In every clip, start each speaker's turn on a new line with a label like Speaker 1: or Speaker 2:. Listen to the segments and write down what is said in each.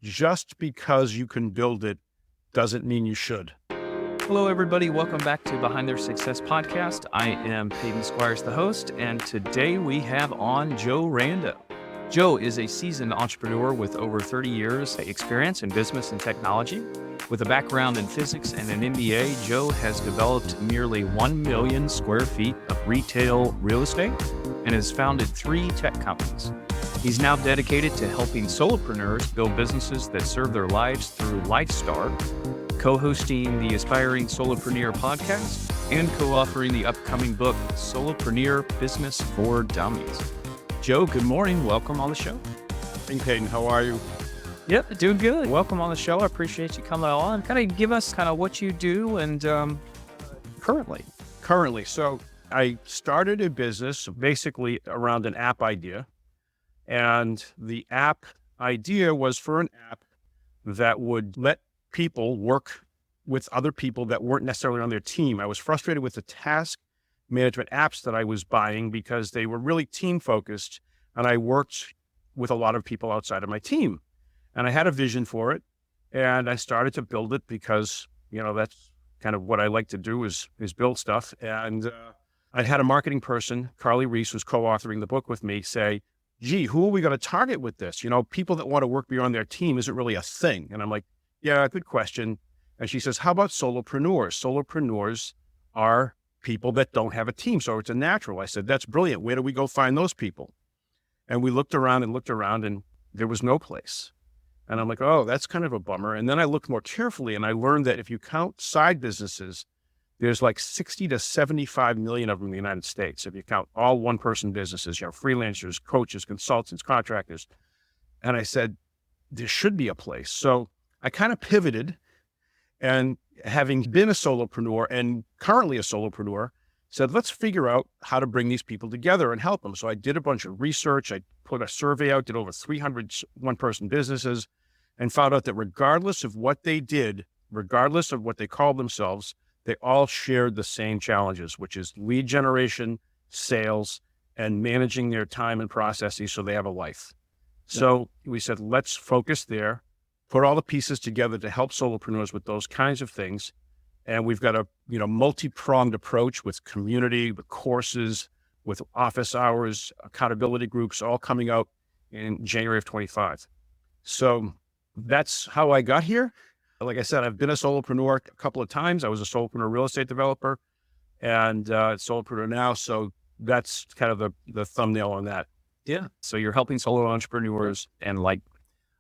Speaker 1: just because you can build it doesn't mean you should.
Speaker 2: Hello, everybody. Welcome back to Behind Their Success podcast. I am Peyton Squires, the host, and today we have on Joe Rando. Joe is a seasoned entrepreneur with over 30 years experience in business and technology. With a background in physics and an MBA, Joe has developed nearly 1 million square feet of retail real estate and has founded 3 tech companies. He's now dedicated to helping solopreneurs build businesses that serve their lives through Lifestar, co-hosting the Aspiring Solopreneur podcast, and co-authoring the upcoming book, Solopreneur Business for Dummies. Joe, good morning. Welcome on the show.
Speaker 1: Hey, Peyton, how are you?
Speaker 2: Yep, doing good. Welcome on the show. I appreciate you coming on. Kind of give us what you do and
Speaker 1: Currently. So I started a business basically around an app idea. And the app idea was for an app that would let people work with other people that weren't necessarily on their team. I was frustrated with the task management apps that I was buying because they were really team focused, and I worked with a lot of people outside of my team. And I had a vision for it, and I started to build it because, that's kind of what I like to do is build stuff. And I had a marketing person, Carly Reese, who's co-authoring the book with me, say, gee, who are we going to target with this? People that want to work beyond their team isn't really a thing. And I'm like, yeah, good question. And she says, how about solopreneurs? Solopreneurs are people that don't have a team. So it's a natural. I said, that's brilliant. Where do we go find those people? And we looked around and there was no place. And I'm like, oh, that's kind of a bummer. And then I looked more carefully and I learned that if you count side businesses, there's like 60 to 75 million of them in the United States. If you count all one-person businesses, freelancers, coaches, consultants, contractors. And I said, there should be a place. So I kind of pivoted, and having been a solopreneur and currently a solopreneur, said, let's figure out how to bring these people together and help them. So I did a bunch of research. I put a survey out, did over 300 one-person businesses, and found out that regardless of what they did, regardless of what they called themselves, they all shared the same challenges, which is lead generation, sales, and managing their time and processes so they have a life. So we said, let's focus there, put all the pieces together to help solopreneurs with those kinds of things. And we've got a multi-pronged approach with community, with courses, with office hours, accountability groups, all coming out in January of 25. So that's how I got here. Like I said, I've been a solopreneur a couple of times. I was a solopreneur real estate developer and solopreneur now. So that's kind of the thumbnail on that.
Speaker 2: Yeah. So you're helping solo entrepreneurs, and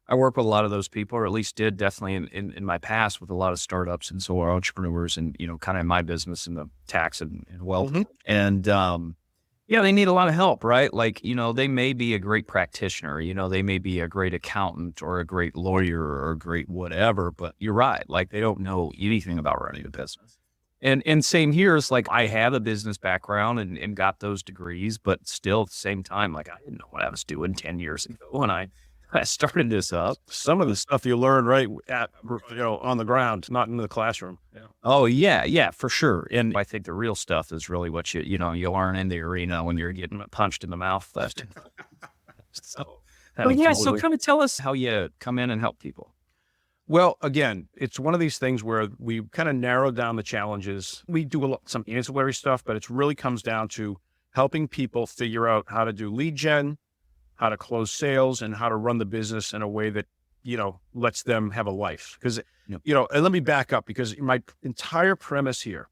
Speaker 2: I work with a lot of those people, or at least did definitely in my past with a lot of startups and solo entrepreneurs and, kind of in my business in the tax and wealth.
Speaker 1: Mm-hmm.
Speaker 2: And, they need a lot of help, right? They may be a great practitioner, they may be a great accountant or a great lawyer or a great whatever, but you're right. They don't know anything about running a business. And same here, it's I have a business background and got those degrees, but still at the same time, I didn't know what I was doing 10 years ago when I started this up.
Speaker 1: Some of the stuff you learn right at, on the ground, not in the classroom. Yeah.
Speaker 2: Oh yeah, for sure. And I think the real stuff is really what you learn in the arena when you're getting punched in the mouth. So kind of tell us how you come in and help people.
Speaker 1: Well, again, it's one of these things where we kind of narrowed down the challenges. We do some ancillary stuff, but it really comes down to helping people figure out how to do lead gen, how to close sales, and how to run the business in a way that, lets them have a life. Because, and let me back up, because my entire premise here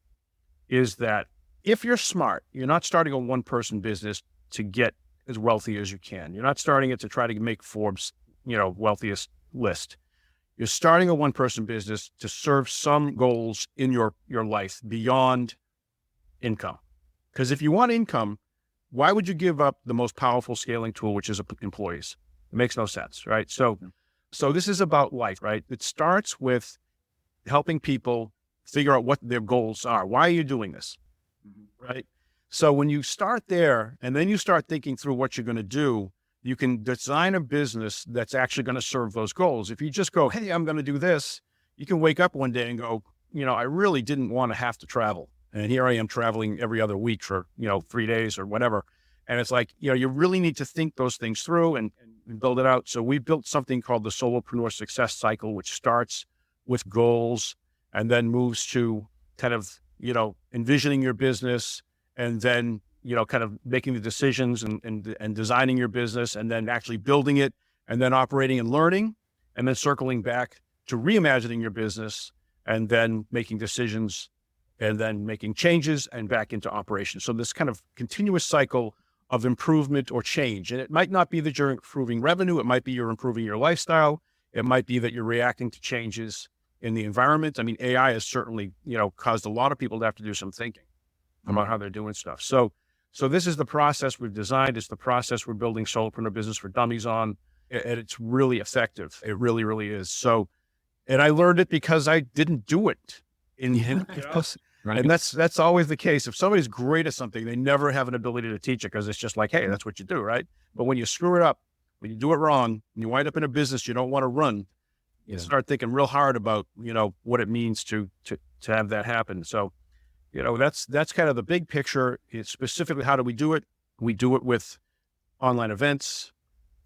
Speaker 1: is that if you're smart, you're not starting a one-person business to get as wealthy as you can. You're not starting it to try to make Forbes, wealthiest list. You're starting a one-person business to serve some goals in your life beyond income. Because if you want income, why would you give up the most powerful scaling tool, which is employees? It makes no sense, right? So this is about life, right? It starts with helping people figure out what their goals are. Why are you doing this, right? So when you start there and then you start thinking through what you're going to do, you can design a business that's actually going to serve those goals. If you just go, hey, I'm going to do this, you can wake up one day and go, I really didn't want to have to travel. And here I am traveling every other week for, 3 days or whatever. And it's like, you really need to think those things through and build it out. So we built something called the Solopreneur Success Cycle, which starts with goals and then moves to kind of, envisioning your business and then, kind of making the decisions and designing your business and then actually building it and then operating and learning and then circling back to reimagining your business and then making decisions and then making changes and back into operation. So this kind of continuous cycle of improvement or change. And it might not be that you're improving revenue. It might be you're improving your lifestyle. It might be that you're reacting to changes in the environment. I mean, AI has certainly, caused a lot of people to have to do some thinking about how they're doing stuff. So this is the process we've designed. It's the process we're building Solopreneur Business for Dummies on. And it's really effective. It really, really is. So, and I learned it because I didn't do it. Right. And that's always the case. If somebody's great at something, they never have an ability to teach it because it's just like, hey, that's what you do, right? But when you screw it up, when you do it wrong, when you wind up in a business you don't want to run, you start thinking real hard about, what it means to have that happen. So, that's kind of the big picture. It's specifically, how do we do it? We do it with online events,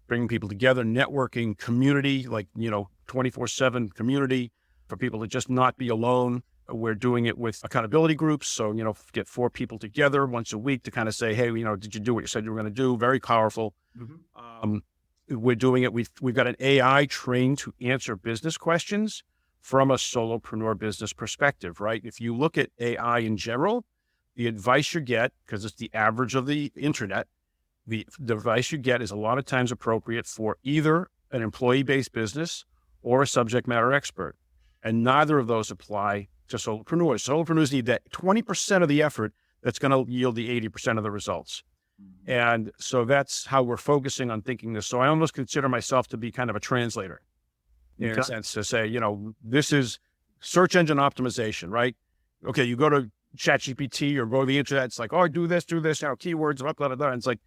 Speaker 1: bringing people together, networking, community, like, 24/7 community for people to just not be alone. We're doing it with accountability groups. So, get 4 people together once a week to kind of say, hey, did you do what you said you were going to do? Very powerful. We're doing it. We've got an AI trained to answer business questions from a solopreneur business perspective, right? If you look at AI in general, the advice you get, because it's the average of the internet, the advice you get is a lot of times appropriate for either an employee-based business or a subject matter expert. And neither of those apply to solopreneurs. Solopreneurs need that 20% of the effort that's going to yield the 80% of the results. And so that's how we're focusing on thinking this. So I almost consider myself to be kind of a translator in a sense, to say, this is search engine optimization, right? Okay, you go to ChatGPT or go to the internet, it's like, oh, do this, keywords, blah, blah, blah. And it's like,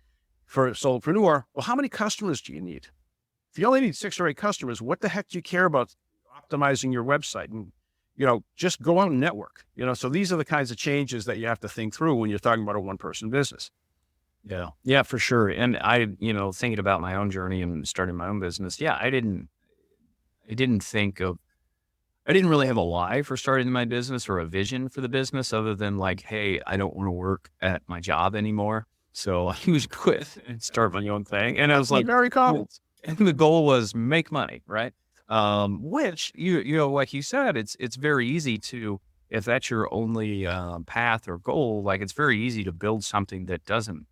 Speaker 1: for a solopreneur, well, how many customers do you need? If you only need 6 or 8 customers, what the heck do you care about optimizing your website? And, just go out and network, so these are the kinds of changes that you have to think through when you're talking about a one-person business.
Speaker 2: Yeah, for sure. And I, thinking about my own journey and starting my own business, I didn't really have a why for starting my business or a vision for the business other than like, hey, I don't want to work at my job anymore. So I was quit and start my own thing. And I was like,
Speaker 1: very common.
Speaker 2: And the goal was make money, right? Which like you said, it's very easy to, if that's your only path or goal, like it's very easy to build something that doesn't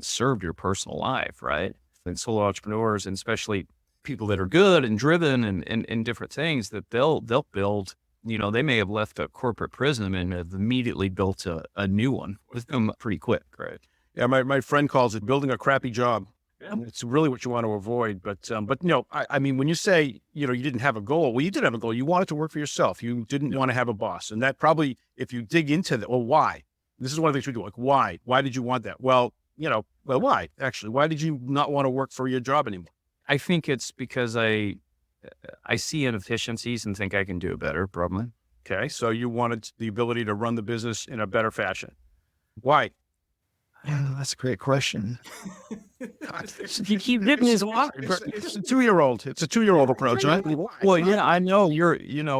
Speaker 2: serve your personal life, right? And solo entrepreneurs, and especially people that are good and driven and different things, that they'll build, they may have left a corporate prison and have immediately built a new one with them pretty quick, right?
Speaker 1: Yeah, my friend calls it building a crappy job. Yeah. It's really what you want to avoid. But I mean, when you say, you didn't have a goal, well, you did have a goal. You wanted to work for yourself. You didn't want to have a boss. And that probably, if you dig into that, well, why? This is one of the things we do. Like, why? Why did you want that? Well, why? Actually, why did you not want to work for your job anymore?
Speaker 2: I think it's because I see inefficiencies and think I can do it better, probably.
Speaker 1: Okay. So you wanted the ability to run the business in a better fashion. Why?
Speaker 3: Yeah, that's a great question.
Speaker 2: You keep getting his water.
Speaker 1: It's a 2-year-old. It's a 2-year-old approach, right?
Speaker 2: Well, yeah, I know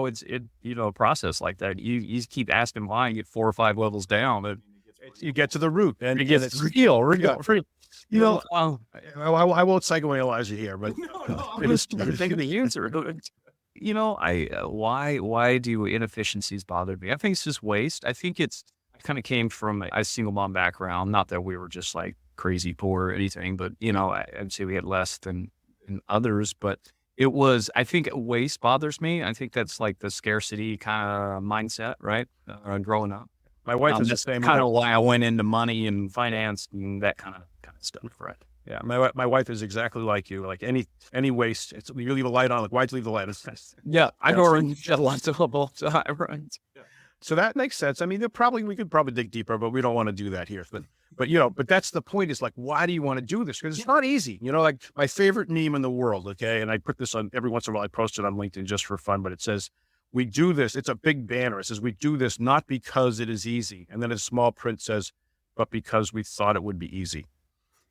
Speaker 2: it's a process like that. You keep asking why and get 4 or 5 levels down, but
Speaker 1: you get to the root, and
Speaker 2: it's
Speaker 1: real. I won't psychoanalyze you here, but
Speaker 2: I'm just thinking the answer. Why do inefficiencies bother me? I think it's just waste. I think I kind of came from a single mom background. Not that we were just like crazy poor or anything, but I'd say we had less than others. But it was, I think waste bothers me. I think that's like the scarcity kind of mindset, right? Growing up.
Speaker 1: My wife is the same.
Speaker 2: Kind of why I went into money and finance and that kind of stuff, right?
Speaker 1: Yeah, my wife is exactly like you. Like any waste, you leave a light on. Like, why'd you leave the light on?
Speaker 2: Yeah, I go around and lots of all time, right?
Speaker 1: So that makes sense. I mean, we could probably dig deeper, but we don't want to do that here. But that's the point, is like, why do you want to do this? Because it's not easy. Like my favorite meme in the world, okay? And I put this on every once in a while. I post it on LinkedIn just for fun, but it says, we do this. It's a big banner. It says, we do this not because it is easy. And then a small print says, but because we thought it would be easy.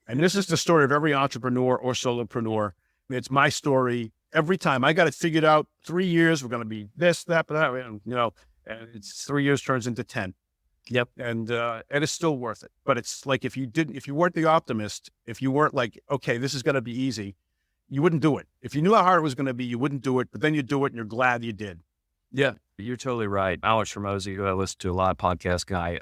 Speaker 1: And this is the story of every entrepreneur or solopreneur. It's my story. Every time I got it figured out, 3 years, we're going to be this, that, and, and it's 3 years turns into 10.
Speaker 2: Yep.
Speaker 1: And it's still worth it. But it's like, if you weren't the optimist, if you weren't like, okay, this is going to be easy, you wouldn't do it. If you knew how hard it was going to be, you wouldn't do it, but then you do it and you're glad you did.
Speaker 2: Yeah, you're totally right. Alex Ramosi, who I listen to a lot of podcast guy,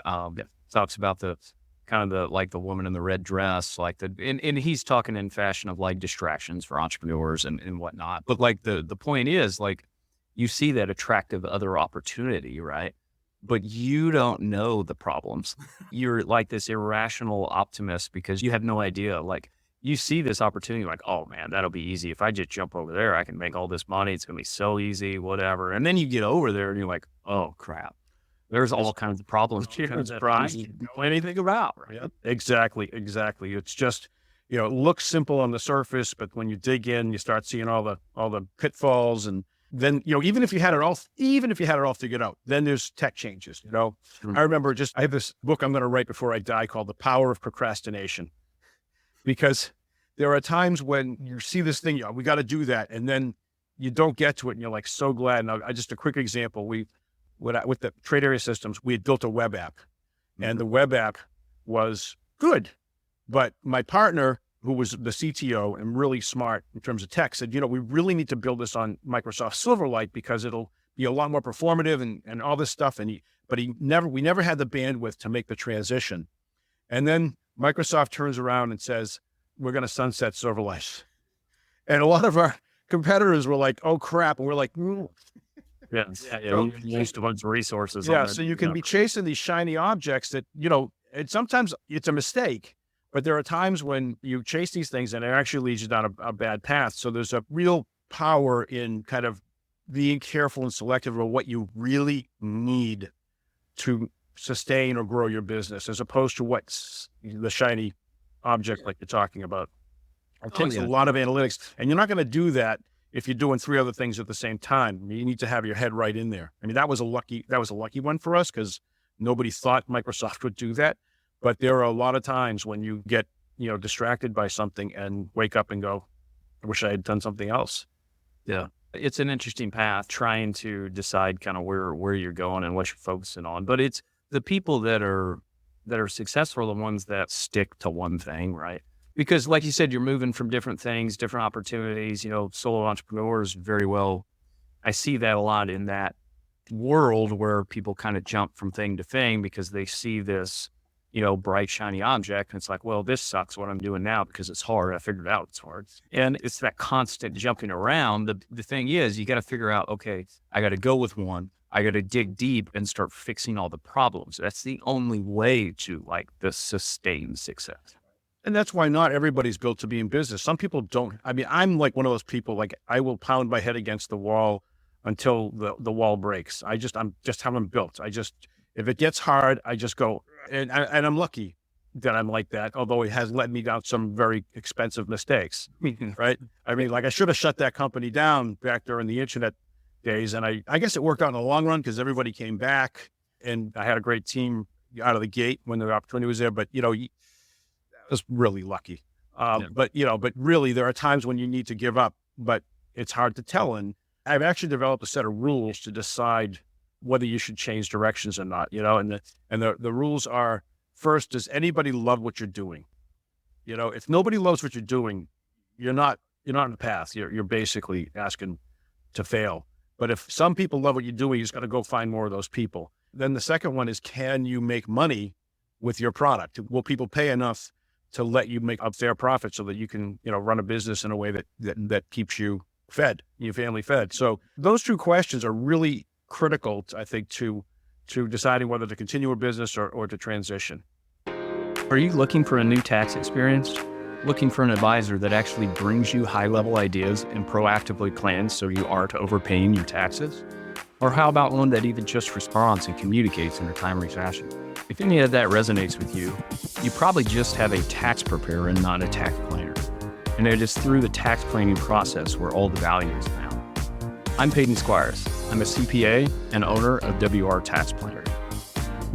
Speaker 2: talks about the kind of the woman in the red dress, and he's talking in fashion of like distractions for entrepreneurs and whatnot. But like the point is, like, you see that attractive other opportunity, right? But you don't know the problems. You're like this irrational optimist because you have no idea. Like, you see this opportunity like, oh man, that'll be easy. If I just jump over there, I can make all this money. It's going to be so easy, whatever. And then you get over there and you're like, oh crap, there's all kinds of problems here that I don't know anything about. Right?
Speaker 1: Yeah, exactly. It's just, it looks simple on the surface, but when you dig in, you start seeing all the pitfalls. And then, even if you had it all figured out, then there's tech changes. I remember I have this book I'm going to write before I die called The Power of Procrastination. Because there are times when you see this thing, we got to do that, and then you don't get to it, and you're like so glad. Now, just a quick example: with the trade area systems, we had built a web app, and the web app was good, but my partner, who was the CTO and really smart in terms of tech, said, we really need to build this on Microsoft Silverlight because it'll be a lot more performative and all this stuff. We never had the bandwidth to make the transition, and then Microsoft turns around and says, we're going to sunset Silverlight. And a lot of our competitors were like, oh crap. And we're like,
Speaker 2: yeah. We used a bunch of resources.
Speaker 1: Yeah. So you can be chasing these shiny objects that, and sometimes it's a mistake, but there are times when you chase these things and it actually leads you down a bad path. So there's a real power in kind of being careful and selective about what you really need to sustain or grow your business, as opposed to what's the shiny object like you're talking about. It takes a lot of analytics, and you're not going to do that if you're doing 3 other things at the same time. You need to have your head right in there. I mean, that was a lucky one for us because nobody thought Microsoft would do that. But there are a lot of times when you get, distracted by something and wake up and go, I wish I had done something else.
Speaker 2: Yeah. It's an interesting path trying to decide kind of where you're going and what you're focusing on. But it's the people that are successful are the ones that stick to one thing, right? Because like you said, you're moving from different things, different opportunities, solo entrepreneurs very well. I see that a lot in that world where people kind of jump from thing to thing because they see this, bright, shiny object. And it's like, well, this sucks what I'm doing now because it's hard. I figured out it's hard. And it's that constant jumping around. The thing is, you got to figure out, okay, I got to go with one. I got to dig deep and start fixing all the problems. That's the only way to the sustained success.
Speaker 1: And that's why not everybody's built to be in business. Some people don't. I mean, I'm like one of those people, I will pound my head against the wall until the wall breaks. I'm just how I'm built. If it gets hard, I just go, and I'm lucky that I'm like that, although it has led me down some very expensive mistakes, right? I mean, I should have shut that company down back during the internet days. And I guess it worked out in the long run because everybody came back and I had a great team out of the gate when the opportunity was there. But, I was really lucky. But really there are times when you need to give up, but it's hard to tell. And I've actually developed a set of rules to decide whether you should change directions or not, and the rules are, first, does anybody love what you're doing? If nobody loves what you're doing, you're not on the path. You're basically asking to fail. But if some people love what you're doing, you just got to go find more of those people. Then the second one is, can you make money with your product? Will people pay enough to let you make a fair profit so that you can, run a business in a way that keeps you fed, your family fed? So those 2 questions are really critical, I think, to deciding whether to continue a business or to transition.
Speaker 2: Are you looking for a new tax experience? Looking for an advisor that actually brings you high-level ideas and proactively plans so you aren't overpaying your taxes? Or how about one that even just responds and communicates in a timely fashion? If any of that resonates with you, you probably just have a tax preparer and not a tax planner. And it is through the tax planning process where all the value is found. I'm Peyton Squires. I'm a CPA and owner of WR Tax Planner.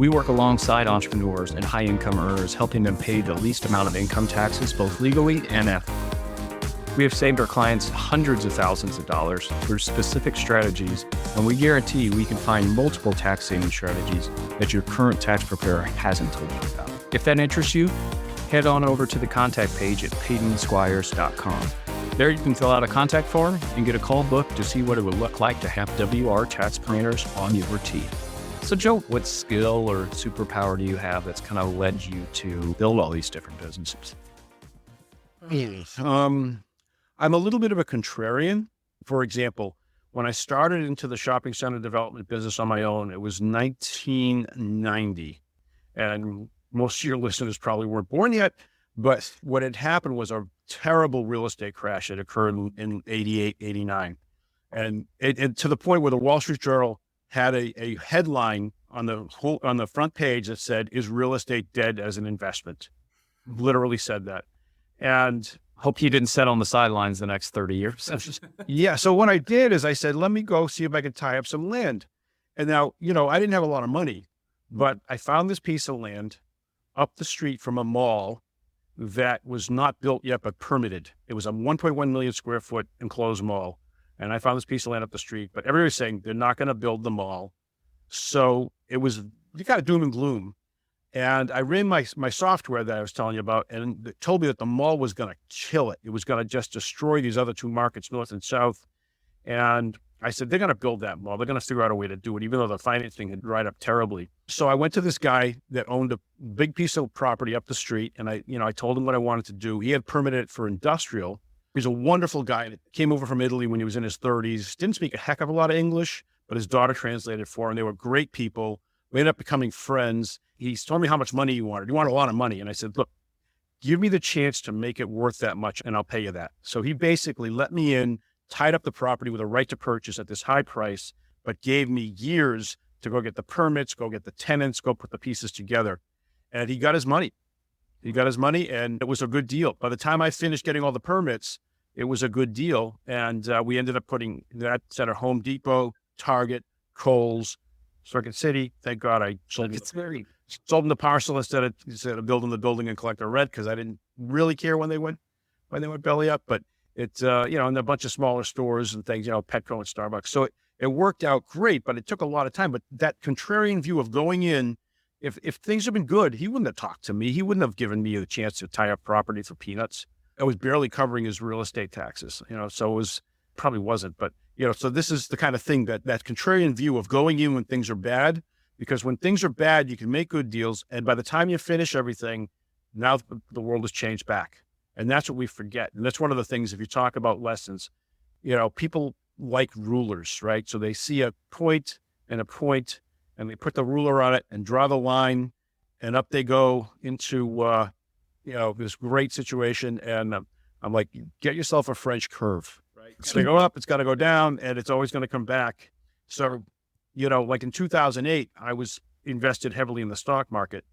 Speaker 2: We work alongside entrepreneurs and high-income earners, helping them pay the least amount of income taxes, both legally and ethically. We have saved our clients hundreds of thousands of dollars through specific strategies, and we guarantee we can find multiple tax saving strategies that your current tax preparer hasn't told you about. If that interests you, head on over to the contact page at paydensquires.com. There you can fill out a contact form and get a call booked to see what it would look like to have WR tax planners on your team. So Joe, what skill or superpower do you have that's kind of led you to build all these different businesses?
Speaker 1: I'm a little bit of a contrarian. For example, when I started into the shopping center development business on my own, it was 1990. And most of your listeners probably weren't born yet, but what had happened was a terrible real estate crash that occurred in 88, 89. And it to the point where the Wall Street Journal had a headline on the front page that said, "Is real estate dead as an investment?" Literally said that. And
Speaker 2: Hope you didn't sit on the sidelines the next 30 years.
Speaker 1: yeah. So what I did is I said, let me go see if I could tie up some land. And now, I didn't have a lot of money, but I found this piece of land up the street from a mall that was not built yet, but permitted. It was a 1.1 million square foot enclosed mall. And I found this piece of land up the street, but everybody's saying they're not going to build the mall. So it was kind of doom and gloom. And I ran my software that I was telling you about, and it told me that the mall was going to kill it. It was going to just destroy these other two markets, north and south. And I said, they're going to build that mall. They're going to figure out a way to do it, even though the financing had dried up terribly. So I went to this guy that owned a big piece of property up the street. And I told him what I wanted to do. He had permitted it for industrial. He's a wonderful guy. Came over from Italy when he was in his 30s. Didn't speak a heck of a lot of English, but his daughter translated for him. They were great people. We ended up becoming friends. He told me how much money he wanted. He wanted a lot of money. And I said, look, give me the chance to make it worth that much and I'll pay you that. So he basically let me in, tied up the property with a right to purchase at this high price, but gave me years to go get the permits, go get the tenants, go put the pieces together. And he got his money. He got his money and it was a good deal. By the time I finished getting all the permits, it was a good deal. And we ended up putting that center Home Depot, Target, Kohl's, Circuit City. Thank God I sold them the parcel instead of building the building and collect the rent, because I didn't really care when they went belly up. But it's and a bunch of smaller stores and things, Petco and Starbucks. So it worked out great, but it took a lot of time. But that contrarian view of going in, if things had been good, he wouldn't have talked to me. He wouldn't have given me the chance to tie up property for peanuts. I was barely covering his real estate taxes, so it was probably wasn't, but so this is the kind of thing that contrarian view of going in when things are bad, because when things are bad, you can make good deals. And by the time you finish everything, now the world has changed back. And that's what we forget. And that's one of the things, if you talk about lessons, people like rulers, right? So they see a point and they put the ruler on it and draw the line, and up they go into, this great situation. And I'm like, get yourself a French curve. It's going to go up, it's got to go down, and it's always going to come back. So, like in 2008, I was invested heavily in the stock market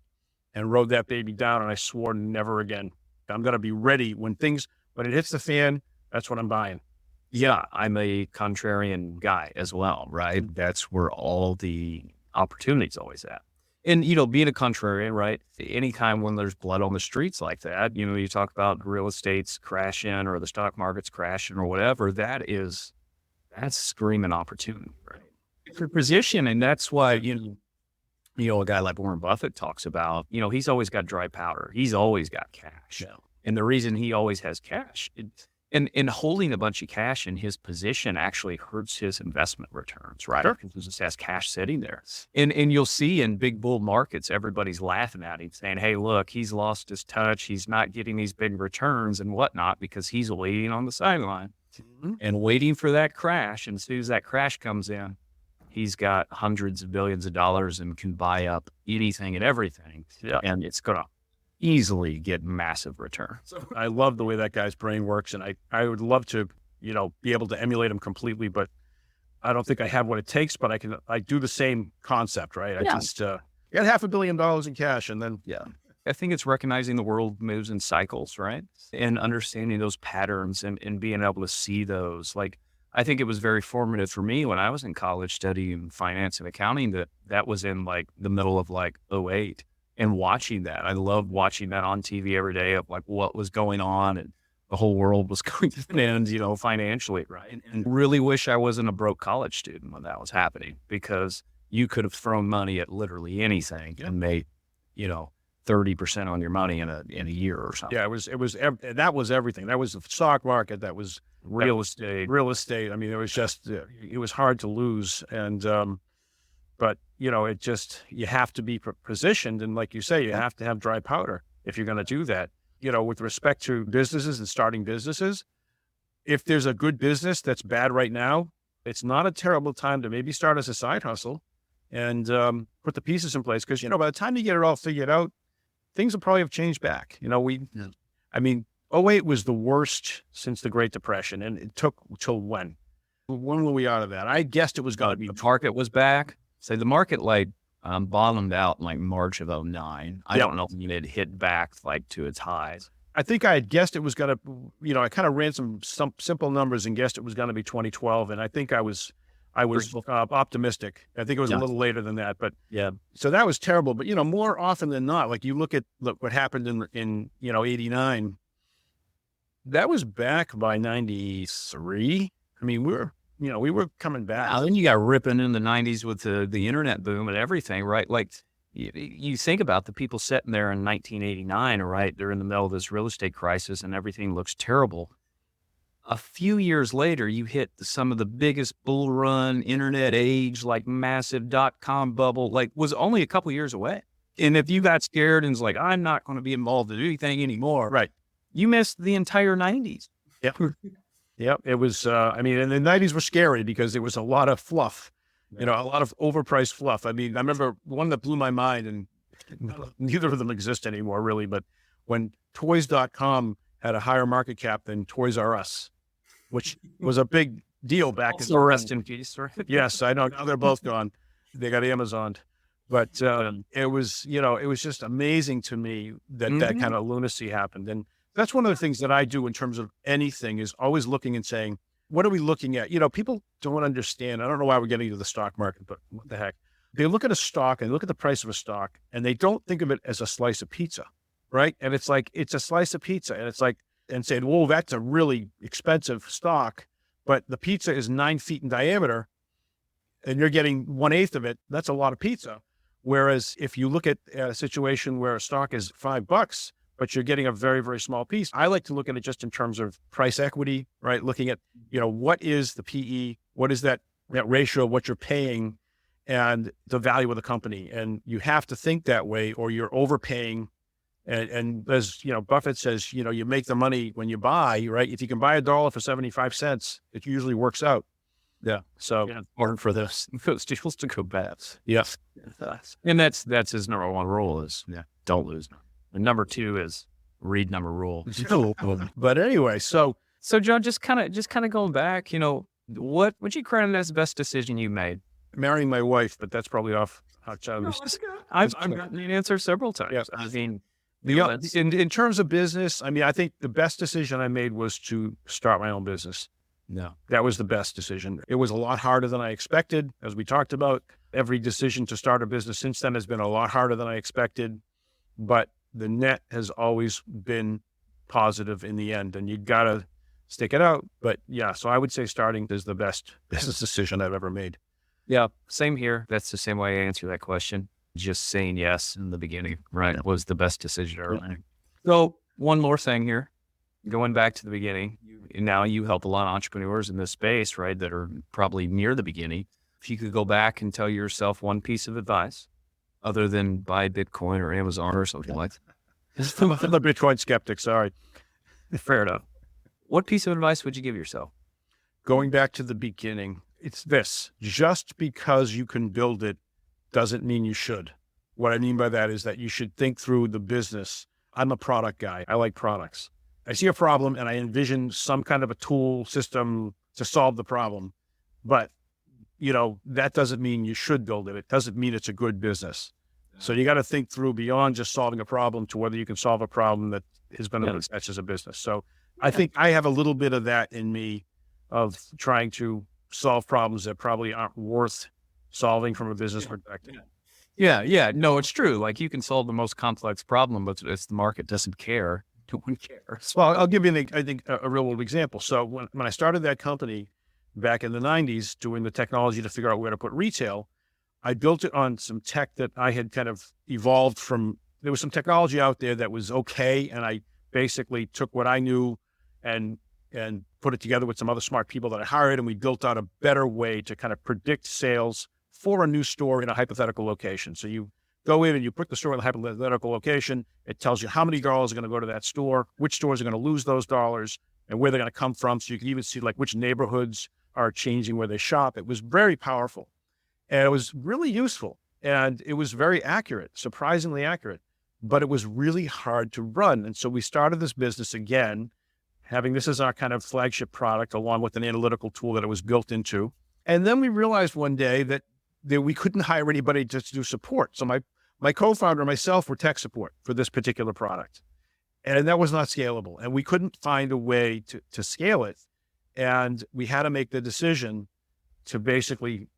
Speaker 1: and rode that baby down, and I swore never again. I'm going to be ready when it hits the fan, that's what I'm buying.
Speaker 2: Yeah, I'm a contrarian guy as well, right? That's where all the opportunity's always at. And, being a contrarian, right? Anytime when there's blood on the streets like that, you talk about real estate's crashing or the stock market's crashing or whatever, that's screaming opportunity, right? For position. And that's why, a guy like Warren Buffett talks about, he's always got dry powder. He's always got cash. Yeah. And the reason he always has cash, and holding a bunch of cash in his position actually hurts his investment returns, right?
Speaker 1: Sure.
Speaker 2: Because he just has cash sitting there. And you'll see in big bull markets, everybody's laughing at him saying, hey, look, he's lost his touch. He's not getting these big returns and whatnot because he's waiting on the sideline and waiting for that crash. And as soon as that crash comes in, he's got hundreds of billions of dollars and can buy up anything and everything. Yeah. And it's going to easily get massive return.
Speaker 1: So I love the way that guy's brain works, and I would love to, be able to emulate him completely, but I don't think I have what it takes, but I do the same concept, right?
Speaker 2: Yeah.
Speaker 1: I just got $500 million in cash, and then
Speaker 2: I think it's recognizing the world moves in cycles, right? And understanding those patterns and being able to see those. Like I think it was very formative for me when I was in college studying finance and accounting. That was in like the middle of like '08, and watching that. I loved watching that on TV every day of like what was going on, and the whole world was going to an end, financially, right? And really wish I wasn't a broke college student when that was happening, because you could have thrown money at literally anything and made, 30% on your money in a year or something.
Speaker 1: Yeah, that was everything. That was the stock market. That was
Speaker 2: Real estate.
Speaker 1: real estate. I mean, it was just, it was hard to lose. And, but it just, you have to be positioned. And like you say, you have to have dry powder if you're going to do that. With respect to businesses and starting businesses, if there's a good business that's bad right now, it's not a terrible time to maybe start as a side hustle and put the pieces in place. Because, by the time you get it all figured out, things will probably have changed back. I mean, '08 was the worst since the Great Depression. And it took till when? When were we out of that? I guessed it was going to be.
Speaker 2: The market was back. So the market bottomed out in like March of '09. I don't know if it hit back like to its highs.
Speaker 1: I think I had guessed it was going to, I kind of ran some simple numbers and guessed it was going to be 2012. And I think I was optimistic. I think it was a little later than that, but so that was terrible. But, more often than not, like you look what happened in '89, that was back by '93. I mean, we were coming back.
Speaker 2: And then you got ripping in the '90s with the internet boom and everything, right? Like you think about the people sitting there in 1989, right? They're in the middle of this real estate crisis and everything looks terrible. A few years later, you hit some of the biggest bull run internet age, like massive .com bubble, like was only a couple years away. And if you got scared and was like, I'm not going to be involved in anything anymore,
Speaker 1: right?
Speaker 2: You missed the entire '90s.
Speaker 1: Yep. Yep. It was, and the '90s were scary because there was a lot of fluff, a lot of overpriced fluff. I mean, I remember one that blew my mind, and neither of them exist anymore really, but when toys.com had a higher market cap than Toys R Us, which was a big deal back
Speaker 2: in the rest in peace, right?
Speaker 1: Yes, I know. Now they're both gone. They got Amazoned. But it was, it was just amazing to me that that kind of lunacy happened. And that's one of the things that I do in terms of anything is always looking and saying, what are we looking at? People don't understand. I don't know why we're getting to the stock market, but what the heck? They look at a stock and look at the price of a stock and they don't think of it as a slice of pizza, right? And it's like, it's a slice of pizza. And it's like, and saying, whoa, that's a really expensive stock, but the pizza is 9 feet in diameter and you're getting 1/8 of it. That's a lot of pizza. Whereas if you look at a situation where a stock is $5, but you're getting a very, very small piece, I like to look at it just in terms of price equity, right? Looking at, what is the PE? What is that ratio of what you're paying and the value of the company? And you have to think that way or you're overpaying. And as Buffett says, you make the money when you buy, right? If you can buy $1 for 75 cents, it usually works out. Yeah. So
Speaker 2: important for those deals to go bad.
Speaker 1: Yes.
Speaker 2: And that's his number one rule is don't lose. And number two is read number rule.
Speaker 1: But anyway, so
Speaker 2: John, just kind of going back, what would you credit as the best decision you made?
Speaker 1: Marrying my wife, but that's probably off.
Speaker 2: I've gotten the answer several times.
Speaker 1: Yes.
Speaker 2: I mean,
Speaker 1: in terms of business, I think the best decision I made was to start my own business.
Speaker 2: No,
Speaker 1: that was the best decision. It was a lot harder than I expected. As we talked about, every decision to start a business since then has been a lot harder than I expected, but the net has always been positive in the end, and you got to stick it out. But yeah, so I would say starting is the best business decision I've ever made.
Speaker 2: Yeah, same here. That's the same way I answer that question. Just saying yes in the beginning, right, was the best decision I ever made. So one more thing here, going back to the beginning, now you help a lot of entrepreneurs in this space, right, that are probably near the beginning. If you could go back and tell yourself one piece of advice, other than buy Bitcoin or Amazon or something like that.
Speaker 1: I'm a Bitcoin skeptic, sorry.
Speaker 2: Fair enough. What piece of advice would you give yourself?
Speaker 1: Going back to the beginning, it's this: just because you can build it doesn't mean you should. What I mean by that is that you should think through the business. I'm a product guy. I like products. I see a problem and I envision some kind of a tool system to solve the problem. But, that doesn't mean you should build it. It doesn't mean it's a good business. So you got to think through beyond just solving a problem to whether you can solve a problem that is going to success as a business. So I think I have a little bit of that in me of trying to solve problems that probably aren't worth solving from a business perspective.
Speaker 2: Yeah. No, it's true. Like you can solve the most complex problem, but if the market doesn't care, no one cares.
Speaker 1: Well, I'll give you, I think, a real world example. So when I started that company back in the 90s, doing the technology to figure out where to put retail, I built it on some tech that I had kind of evolved from. There was some technology out there that was okay, and I basically took what I knew and put it together with some other smart people that I hired, and we built out a better way to kind of predict sales for a new store in a hypothetical location. So you go in and you put the store in the hypothetical location. It tells you how many dollars are going to go to that store, which stores are going to lose those dollars, and where they're going to come from. So you can even see like which neighborhoods are changing where they shop. It was very powerful, and it was really useful, and it was very accurate, surprisingly accurate, but it was really hard to run. And so we started this business again, having this as our kind of flagship product, along with an analytical tool that it was built into. And then we realized one day that we couldn't hire anybody just to do support. So my co-founder and myself were tech support for this particular product. And that was not scalable. And we couldn't find a way to scale it. And we had to make the decision to basically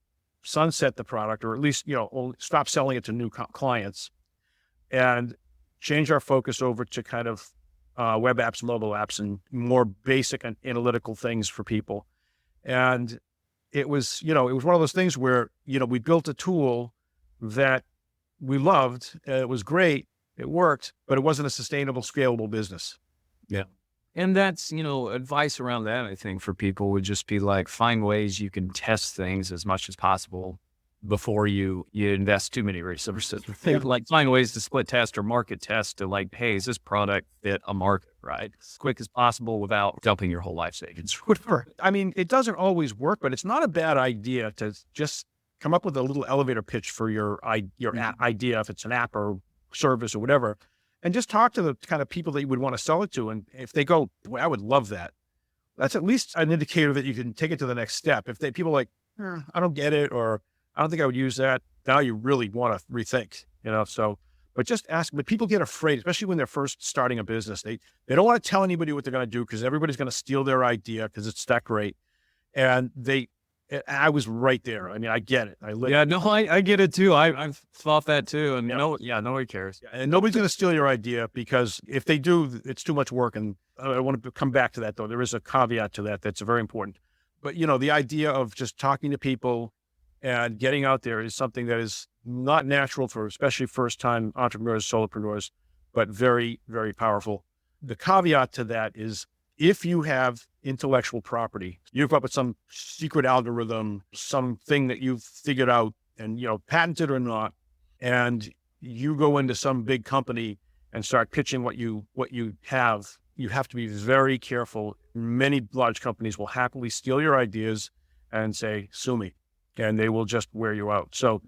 Speaker 1: sunset the product, or at least, stop selling it to new clients, and change our focus over to kind of web apps, mobile apps, and more basic and analytical things for people. And it was one of those things where, we built a tool that we loved. It was great. It worked, but it wasn't a sustainable, scalable business.
Speaker 2: Yeah. And that's, advice around that, I think, for people would just be like, find ways you can test things as much as possible before you invest too many resources. Like find ways to split test or market test to like, hey, is this product fit a market, right? As quick as possible without dumping your whole life savings, whatever.
Speaker 1: I mean, it doesn't always work, but it's not a bad idea to just come up with a little elevator pitch for your idea, if it's an app or service or whatever, and just talk to the kind of people that you would want to sell it to. And if they go, boy, I would love that, that's at least an indicator that you can take it to the next step. If people are like, I don't get it, or I don't think I would use that, now you really want to rethink, but just ask. But people get afraid, especially when they're first starting a business. They don't want to tell anybody what they're going to do because everybody's going to steal their idea because it's that great. And I was right there. I mean, I get it.
Speaker 2: I get it too. I've thought that too. And nobody cares.
Speaker 1: Yeah, and nobody's going to steal your idea, because if they do, it's too much work. And I want to come back to that, though. There is a caveat to that that's very important. But, the idea of just talking to people and getting out there is something that is not natural for especially first-time entrepreneurs, solopreneurs, but very, very powerful. The caveat to that is, if you have intellectual property, you've come up with some secret algorithm, something that you've figured out and, patented or not, and you go into some big company and start pitching what you have to be very careful. Many large companies will happily steal your ideas and say, sue me, and they will just wear you out. So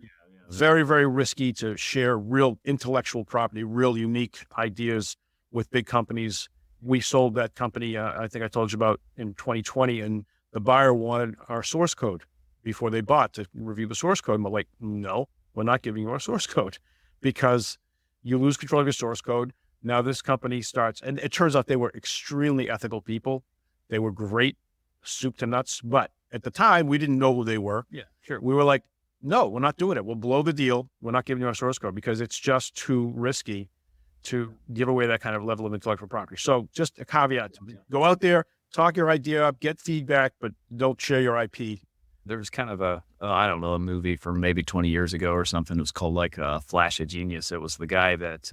Speaker 1: very, very risky to share real intellectual property, real unique ideas with big companies. We sold that company, I think I told you about, in 2020, and the buyer wanted our source code before they bought to review the source code. And we're like, no, we're not giving you our source code, because you lose control of your source code. Now this company starts, and it turns out they were extremely ethical people. They were great, soup to nuts. But at the time, we didn't know who they were.
Speaker 2: Yeah, sure.
Speaker 1: We were like, no, we're not doing it. We'll blow the deal. We're not giving you our source code because it's just too risky to give away that kind of level of intellectual property. So just a caveat, go out there, talk your idea up, get feedback, but don't share your IP.
Speaker 2: There's kind of a movie from maybe 20 years ago or something. It was called like Flash of Genius. It was the guy that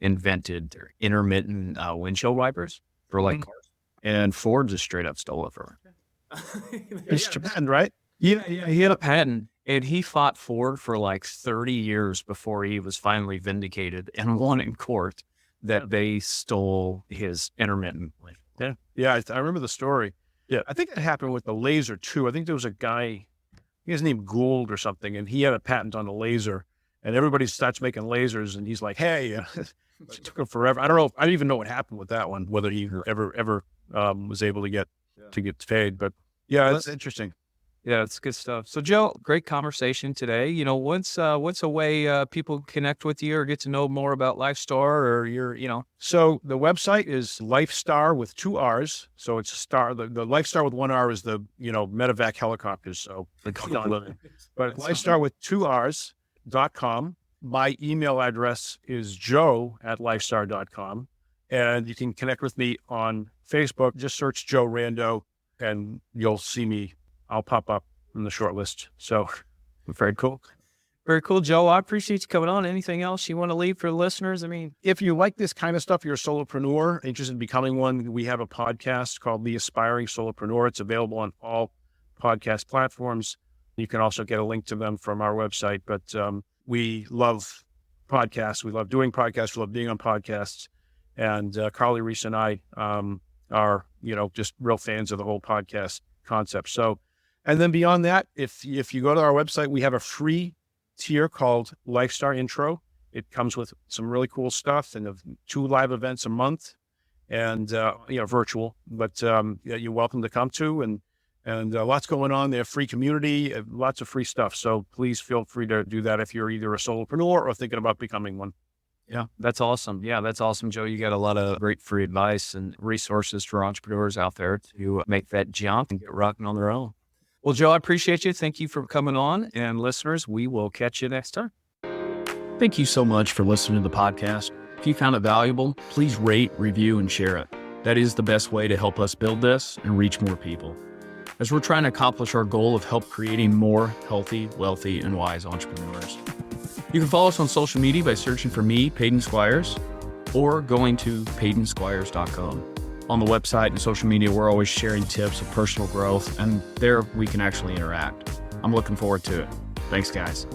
Speaker 2: invented intermittent windshield wipers for like cars. And Ford just straight up stole it from him.
Speaker 1: It's Japan, right?
Speaker 2: Yeah, he had a patent, and he fought Ford for like 30 years before he was finally vindicated and won in court that they stole his intermittent.
Speaker 1: Yeah, I remember the story. Yeah, I think it happened with the laser too. I think there was a guy, his name Gould or something, and he had a patent on the laser, and everybody starts making lasers, and he's like, hey, it took him forever. I don't know. I don't even know what happened with that one, whether he ever was able to get paid. But yeah, that's interesting.
Speaker 2: Yeah, it's good stuff. So, Joe, great conversation today. You know, what's a way people connect with you or get to know more about Lifestar or your.
Speaker 1: So the website is Lifestar with 2 R's. So it's a star. The Lifestar with 1 R is the, medevac helicopters. So, but Lifestar with 2 R's.com. My email address is joe@lifestar.com. And you can connect with me on Facebook. Just search Joe Rando and you'll see me. I'll pop up in the short list. So very cool.
Speaker 2: Very cool, Joe. I appreciate you coming on. Anything else you want to leave for the listeners? I mean,
Speaker 1: if you like this kind of stuff, you're a solopreneur, interested in becoming one, we have a podcast called The Aspiring Solopreneur. It's available on all podcast platforms. You can also get a link to them from our website. But we love podcasts. We love doing podcasts. We love being on podcasts. And Carly, Reese, and I are, just real fans of the whole podcast concept. So, and then beyond that, if you go to our website, we have a free tier called Lifestar Intro. It comes with some really cool stuff and 2 live events a month, and virtual. But you're welcome to come to, and lots going on there. Free community, lots of free stuff. So please feel free to do that if you're either a solopreneur or thinking about becoming one.
Speaker 2: Yeah, that's awesome. Yeah, that's awesome, Joe. You got a lot of great free advice and resources for entrepreneurs out there to make that jump and get rocking on their own. Well, Joe, I appreciate you. Thank you for coming on. And listeners, we will catch you next time.
Speaker 4: Thank you so much for listening to the podcast. If you found it valuable, please rate, review, and share it. That is the best way to help us build this and reach more people, as we're trying to accomplish our goal of help creating more healthy, wealthy, and wise entrepreneurs. You can follow us on social media by searching for me, Peyton Squires, or going to PeytonSquires.com. On the website and social media, we're always sharing tips of personal growth, and there we can actually interact. I'm looking forward to it. Thanks, guys.